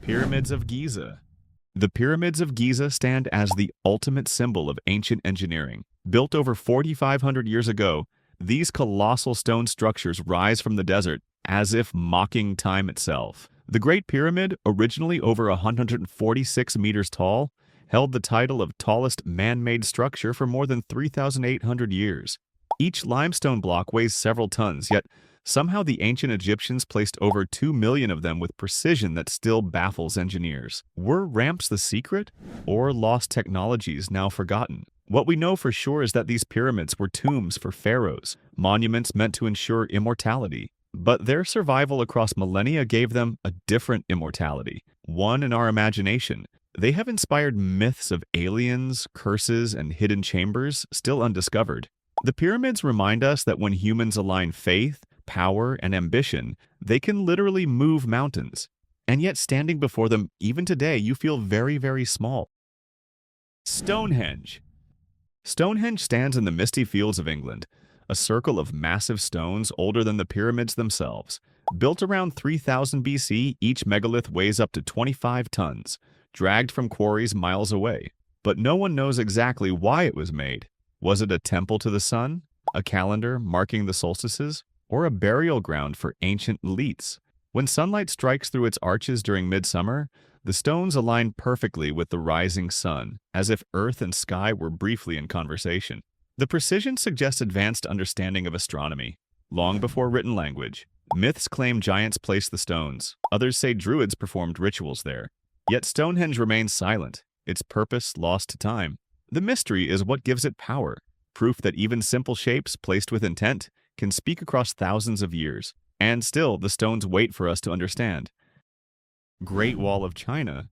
Pyramids of Giza. The Pyramids of Giza stand as the ultimate symbol of ancient engineering. Built over 4,500 years ago, these colossal stone structures rise from the desert as if mocking time itself. The Great Pyramid, originally over 146 meters tall, held the title of tallest man-made structure for more than 3,800 years. Each limestone block weighs several tons, yet somehow the ancient Egyptians placed over 2 million of them with precision that still baffles engineers. Were ramps the secret, or lost technologies now forgotten? What we know for sure is that these pyramids were tombs for pharaohs, monuments meant to ensure immortality. But their survival across millennia gave them a different immortality, one in our imagination. They have inspired myths of aliens, curses, and hidden chambers still undiscovered. The pyramids remind us that when humans align faith, power, and ambition, they can literally move mountains. And yet standing before them, even today, you feel very, very small. Stonehenge. Stonehenge stands in the misty fields of England, a circle of massive stones older than the pyramids themselves. Built around 3000 BC, each megalith weighs up to 25 tons, dragged from quarries miles away. But no one knows exactly why it was made. Was it a temple to the sun, a calendar marking the solstices, or a burial ground for ancient elites? When sunlight strikes through its arches during midsummer, the stones align perfectly with the rising sun, as if earth and sky were briefly in conversation. The precision suggests advanced understanding of astronomy. Long before written language, myths claim giants placed the stones. Others say druids performed rituals there. Yet Stonehenge remains silent, its purpose lost to time. The mystery is what gives it power, proof that even simple shapes placed with intent can speak across thousands of years. And still, the stones wait for us to understand. Great Wall of China.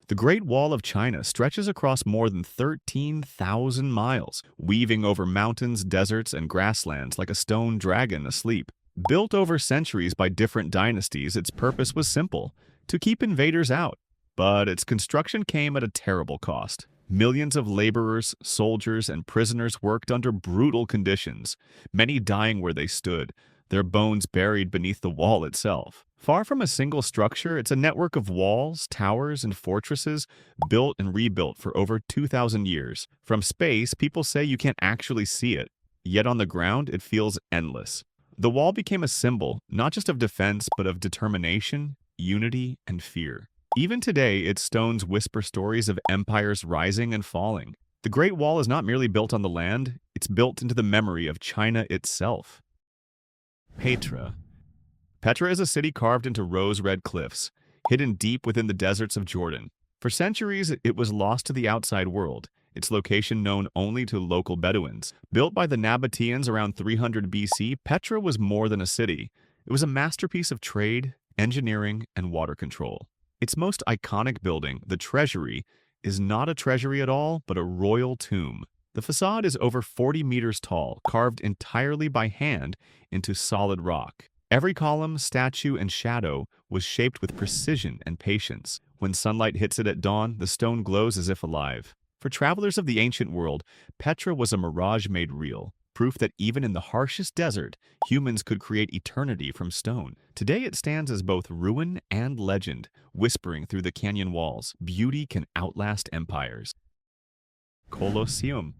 The Great Wall of China stretches across more than 13,000 miles, weaving over mountains, deserts, and grasslands like a stone dragon asleep. Built over centuries by different dynasties, its purpose was simple: to keep invaders out. But its construction came at a terrible cost. Millions of laborers, soldiers, and prisoners worked under brutal conditions, many dying where they stood, their bones buried beneath the wall itself. Far from a single structure, it's a network of walls, towers, and fortresses built and rebuilt for over 2,000 years. From space, people say you can't actually see it, yet on the ground, it feels endless. The wall became a symbol, not just of defense, but of determination, unity, and fear. Even today, its stones whisper stories of empires rising and falling. The Great Wall is not merely built on the land, it's built into the memory of China itself. Petra. Petra is a city carved into rose-red cliffs, hidden deep within the deserts of Jordan. For centuries, it was lost to the outside world, its location known only to local Bedouins. Built by the Nabateans around 300 BC, Petra was more than a city. It was a masterpiece of trade, engineering, and water control. Its most iconic building, the Treasury, is not a treasury at all, but a royal tomb. The facade is over 40 meters tall, carved entirely by hand into solid rock. Every column, statue, and shadow was shaped with precision and patience. When sunlight hits it at dawn, the stone glows as if alive. For travelers of the ancient world, Petra was a mirage made real, proof that even in the harshest desert, humans could create eternity from stone. Today it stands as both ruin and legend, whispering through the canyon walls. Beauty can outlast empires. Colosseum.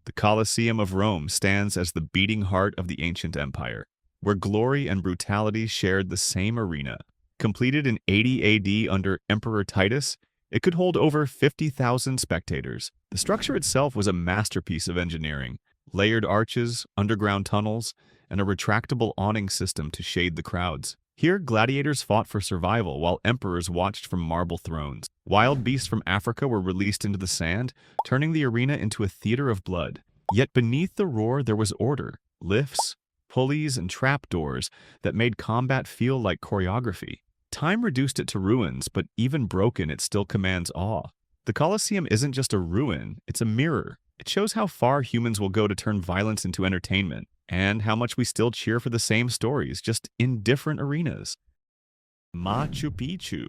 The Colosseum of Rome stands as the beating heart of the ancient empire, where glory and brutality shared the same arena. Completed in 80 AD under Emperor Titus, it could hold over 50,000 spectators. The structure itself was a masterpiece of engineering. Layered arches, underground tunnels, and a retractable awning system to shade the crowds. Here, gladiators fought for survival while emperors watched from marble thrones. Wild beasts from Africa were released into the sand, turning the arena into a theater of blood. Yet beneath the roar there was order, lifts, pulleys, and trapdoors that made combat feel like choreography. Time reduced it to ruins, but even broken, it still commands awe. The Colosseum isn't just a ruin, it's a mirror. It shows how far humans will go to turn violence into entertainment, and how much we still cheer for the same stories, just in different arenas. Machu Picchu.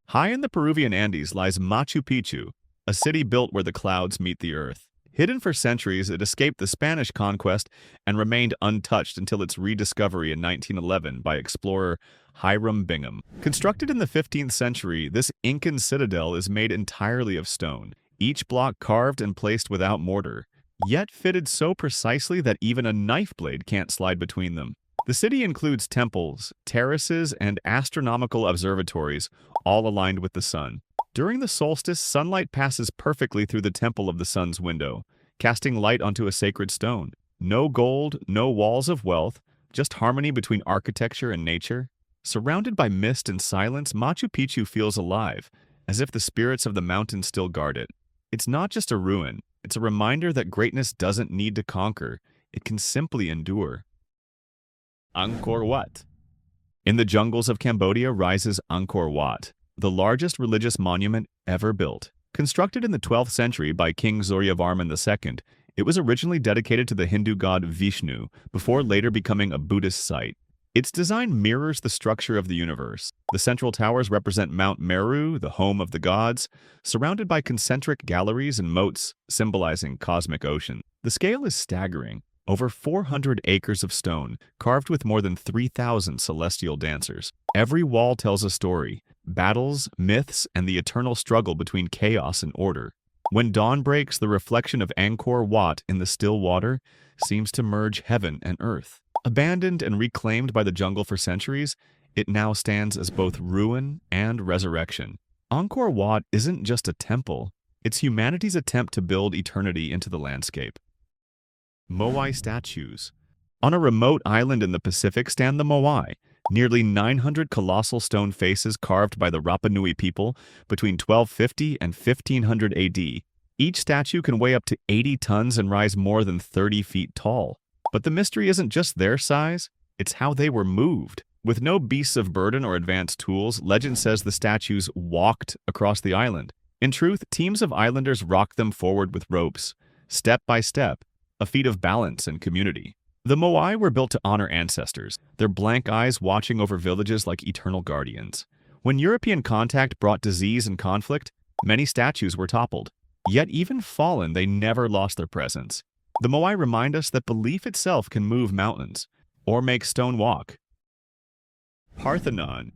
High in the Peruvian Andes lies Machu Picchu, a city built where the clouds meet the earth. Hidden for centuries, it escaped the Spanish conquest and remained untouched until its rediscovery in 1911 by explorer Hiram Bingham. Constructed in the 15th century, this Incan citadel is made entirely of stone, each block carved and placed without mortar, yet fitted so precisely that even a knife blade can't slide between them. The city includes temples, terraces, and astronomical observatories, all aligned with the sun. During the solstice, sunlight passes perfectly through the temple of the sun's window, casting light onto a sacred stone. No gold, no walls of wealth, just harmony between architecture and nature. Surrounded by mist and silence, Machu Picchu feels alive, as if the spirits of the mountain still guard it. It's not just a ruin, it's a reminder that greatness doesn't need to conquer, it can simply endure. Angkor Wat. In the jungles of Cambodia rises Angkor Wat, the largest religious monument ever built. Constructed in the 12th century by King Suryavarman II, it was originally dedicated to the Hindu god Vishnu, before later becoming a Buddhist site. Its design mirrors the structure of the universe. The central towers represent Mount Meru, the home of the gods, surrounded by concentric galleries and moats symbolizing cosmic ocean. The scale is staggering. Over 400 acres of stone, carved with more than 3,000 celestial dancers. Every wall tells a story, battles, myths, and the eternal struggle between chaos and order. When dawn breaks, the reflection of Angkor Wat in the still water seems to merge heaven and earth. Abandoned and reclaimed by the jungle for centuries, it now stands as both ruin and resurrection. Angkor Wat isn't just a temple, it's humanity's attempt to build eternity into the landscape. Moai Statues. On a remote island in the Pacific stand the Moai, nearly 900 colossal stone faces carved by the Rapa Nui people between 1250 and 1500 AD. Each statue can weigh up to 80 tons and rise more than 30 feet tall. But the mystery isn't just their size, it's how they were moved. With no beasts of burden or advanced tools, legend says the statues walked across the island. In truth, teams of islanders rocked them forward with ropes, step by step, a feat of balance and community. The Moai were built to honor ancestors, their blank eyes watching over villages like eternal guardians. When European contact brought disease and conflict, many statues were toppled. Yet even fallen, they never lost their presence. The Moai remind us that belief itself can move mountains, or make stone walk. Parthenon.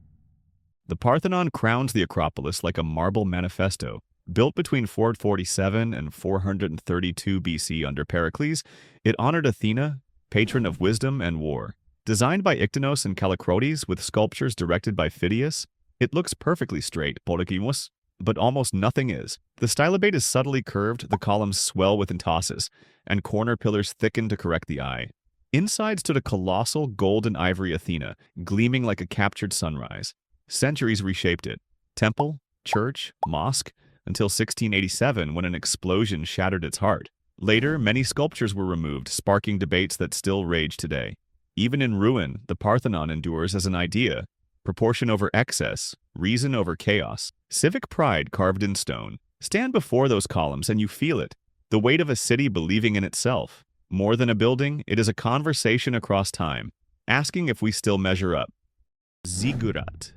The Parthenon crowns the Acropolis like a marble manifesto. Built between 447 and 432 BC under Pericles, it honored Athena, patron of wisdom and war. Designed by Ictinos and Callicrotes with sculptures directed by Phidias, it looks perfectly straight, polykimos, but almost nothing is. The stylobate is subtly curved, the columns swell with entosses, and corner pillars thicken to correct the eye. Inside stood a colossal gold and ivory Athena, gleaming like a captured sunrise. Centuries reshaped it. Temple, church, mosque, until 1687 when an explosion shattered its heart. Later, many sculptures were removed, sparking debates that still rage today. Even in ruin, the Parthenon endures as an idea. Proportion over excess, reason over chaos, civic pride carved in stone. Stand before those columns and you feel it, the weight of a city believing in itself. More than a building, it is a conversation across time, asking if we still measure up. Ziggurat.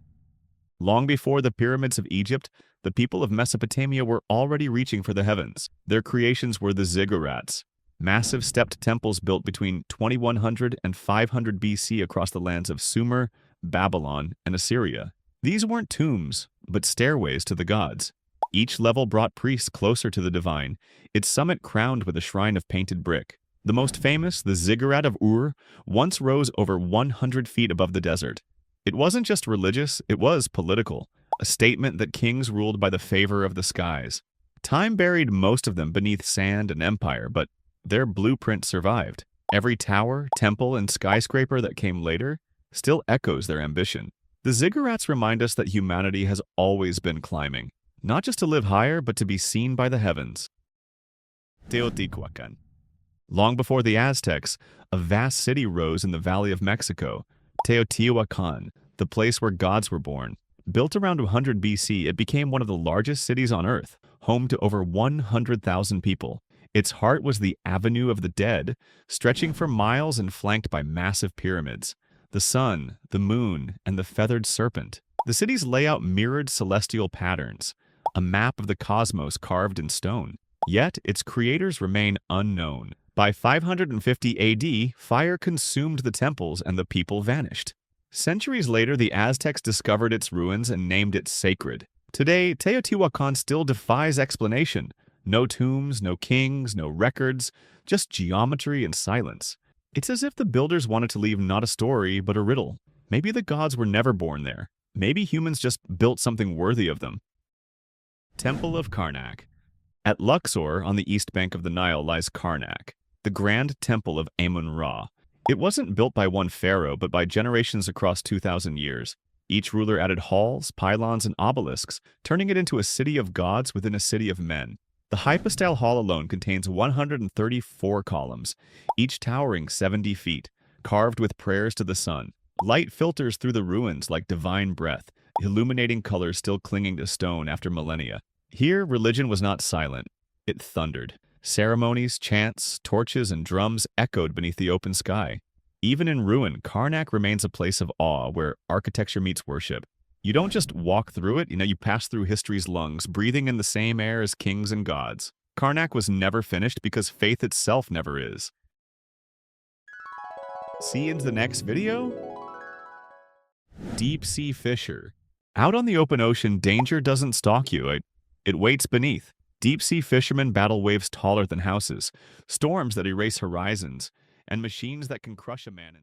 Long before the pyramids of Egypt, the people of Mesopotamia were already reaching for the heavens. Their creations were the ziggurats, massive stepped temples built between 2100 and 500 BC across the lands of Sumer, Babylon, and Assyria. These weren't tombs, but stairways to the gods. Each level brought priests closer to the divine, its summit crowned with a shrine of painted brick. The most famous, the Ziggurat of Ur, once rose over 100 feet above the desert. It wasn't just religious, it was political, a statement that kings ruled by the favor of the skies. Time buried most of them beneath sand and empire, but their blueprint survived. Every tower, temple, and skyscraper that came later still echoes their ambition. The ziggurats remind us that humanity has always been climbing, not just to live higher, but to be seen by the heavens. Teotihuacán. Long before the Aztecs, a vast city rose in the Valley of Mexico, Teotihuacán, the place where gods were born. Built around 100 BC, it became one of the largest cities on Earth, home to over 100,000 people. Its heart was the Avenue of the Dead, stretching for miles and flanked by massive pyramids. The sun, the moon, and the feathered serpent. The city's layout mirrored celestial patterns, a map of the cosmos carved in stone. Yet, its creators remain unknown. By 550 AD, fire consumed the temples and the people vanished. Centuries later, the Aztecs discovered its ruins and named it sacred. Today, Teotihuacán still defies explanation. No tombs, no kings, no records, just geometry and silence. It's as if the builders wanted to leave not a story, but a riddle. Maybe the gods were never born there. Maybe humans just built something worthy of them. Temple of Karnak. At Luxor, on the east bank of the Nile, lies Karnak, the grand temple of Amun-Ra. It wasn't built by one pharaoh, but by generations across 2,000 years. Each ruler added halls, pylons, and obelisks, turning it into a city of gods within a city of men. The hypostyle hall alone contains 134 columns, each towering 70 feet, carved with prayers to the sun. Light filters through the ruins like divine breath, illuminating colors still clinging to stone after millennia. Here, religion was not silent. It thundered. Ceremonies, chants, torches, and drums echoed beneath the open sky. Even in ruin, Karnak remains a place of awe where architecture meets worship. You don't just walk through it, you pass through history's lungs, breathing in the same air as kings and gods. Karnak was never finished because faith itself never is. See you in the next video? Deep sea fissure. Out on the open ocean, danger doesn't stalk you. It waits beneath. Deep-sea fishermen battle waves taller than houses, storms that erase horizons, and machines that can crush a man.